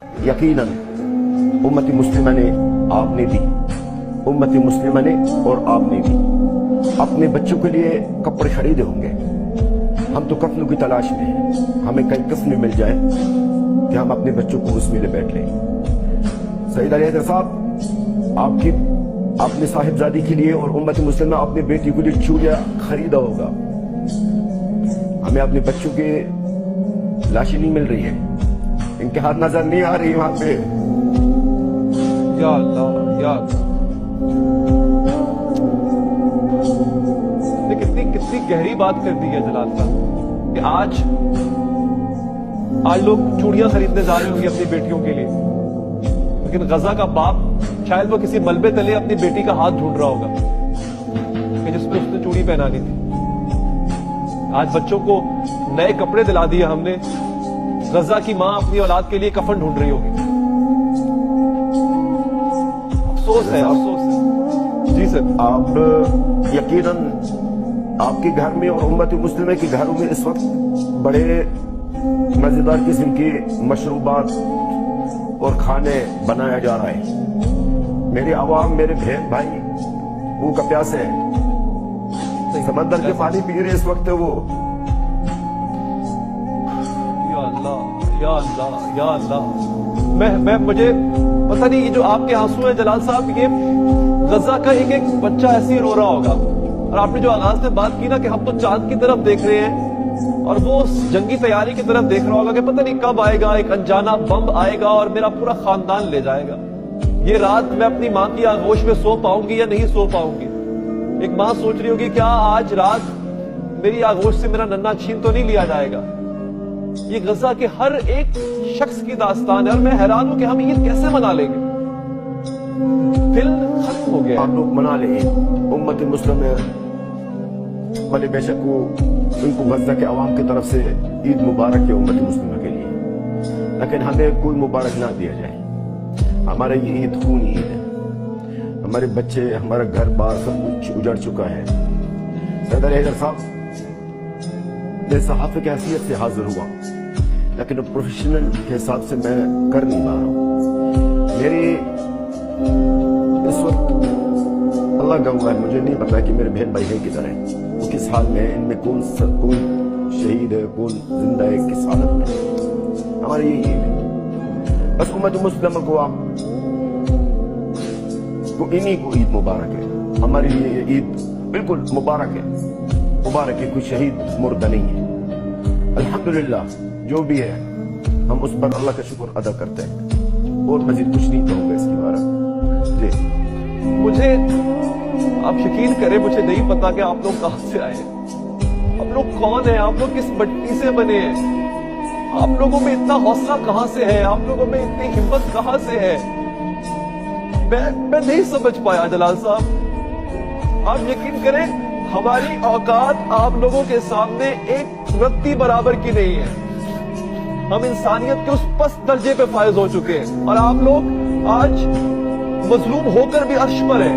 यकीनन उम्मत मुस्लिमा ने आपने भी, उम्मत मुस्लिमा ने और आपने भी अपने बच्चों के लिए कपड़े खरीदे होंगे। हम तो कफनों की तलाश में हैं, हमें कई कफन मिल जाए कि हम अपने बच्चों को उसमें ले बैठ लें। सईद अली हैदर साहब, आपने साहिबजादी के लिए और उम्मत मुस्लिमा अपने बेटी के लिए चूड़ियां खरीदा होगा। हमें अपने बच्चों के लाशें नहीं मिल रही है, इनके हाथ नजर नहीं आ रही वहां पे। या अल्लाह, या कितनी गहरी बात कर दी है जलाल साहब कि आज लोग चूड़ियां खरीदने जा रहे होंगे अपनी बेटियों के लिए, लेकिन गजा का बाप शायद वो किसी मलबे तले अपनी बेटी का हाथ ढूंढ रहा होगा कि जिसमें उसने चूड़ी पहनानी थी। आज बच्चों को नए कपड़े दिला दिए हमने, गजा की मां अपनी औलाद के लिए कफन ढूंढ रही होगी। अफसोस है, अफसोस है। जी सर, आप यकीनन आपके घर में और उम्मत मुस्लिमा के घरों में इस वक्त बड़े मजेदार किस्म के मशरूबात और खाने बनाया जा रहा है। मेरे अवाम, मेरे बहन भाई भूख प्यासे हैं, समंदर के पानी पी रहे इस वक्त वो। या अल्लाह, या अल्लाह, या अल्लाह। मैं मुझे पता नहीं, ये जो आपके आंसू हैं जलाल साहब, ये गजा का एक एक बच्चा ऐसे ही रो रहा होगा। और आपने जो आगाज में बात की ना कि हम तो चांद की तरफ देख रहे हैं और वो जंगी तैयारी की तरफ देख रहा होगा कि पता नहीं कब आएगा, एक अनजाना बम आएगा और मेरा पूरा खानदान ले जाएगा। ये रात मैं अपनी माँ की आगोश में सो पाऊंगी या नहीं सो पाऊंगी। एक माँ सोच रही होगी क्या आज रात मेरी आगोश से मेरा नन्हा छीन तो नहीं लिया जाएगा। ये गजा के हर एक शख्स की दास्तान है और मैं हैरान हूं कि हम ईद कैसे मना लेंगे। दिल खत्म हो गया। आप लोग मना ले उम्मत मुस्लिमा, भले बेशक वो उनको गजा के अवाम की तरफ से ईद मुबारक है उम्मत मुस्लिमा के लिए, लेकिन हमें कोई मुबारक ना दिया जाए। हमारा ये ईद खूनी ईद है, हमारे बच्चे, हमारा घर बार सब कुछ उजड़ चुका है। सईद अली हैदर साहब, मैं सहाफ़ी की हैसियत से हाजिर हुआ, लेकिन प्रोफेशनल के हिसाब से मैं कर नहीं पा रहा हूँ। मेरी इस वक्त अल्लाह गवाह है, मुझे नहीं पता कि मेरे बहन भाई है किधर है, वो किस हाल में है, इनमें कौन शहीद है, कौन जिंदा है, किस हालत में। हमारी यही ईद है। बस उम्मत मुस्लिमा को आप को इन्हीं को ईद मुबारक है। हमारे लिए ये ईद बिल्कुल मुबारक है, मुबारक है, कोई शहीद मुर्दा नहीं है। अल्हम्दुलिल्लाह, जो भी है हम उस पर अल्लाह का शुक्र अदा करते हैं और मजीद कुछ नहीं कहूँगा इसके बारे में। जी, मुझे आप यकीन करें, मुझे नहीं पता कि आप लोग कहां से आए, आप लोग कौन हैं, आप लोग किस मिट्टी से बने हैं, आप लोगों में इतना हौसला कहां से है, आप लोगों में इतनी हिम्मत कहां से है। मैं नहीं समझ पाया जलाल साहब। आप यकीन करें, हमारी औकात आप लोगों के सामने एक रत्ती बराबर की नहीं है। हम इंसानियत के उस पस्त दर्जे पे फायज हो चुके हैं और आप लोग आज मजलूम होकर भी अर्श पर है।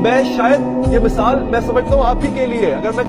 मैं शायद ये मिसाल मैं समझता हूं आप ही के लिए, अगर मैं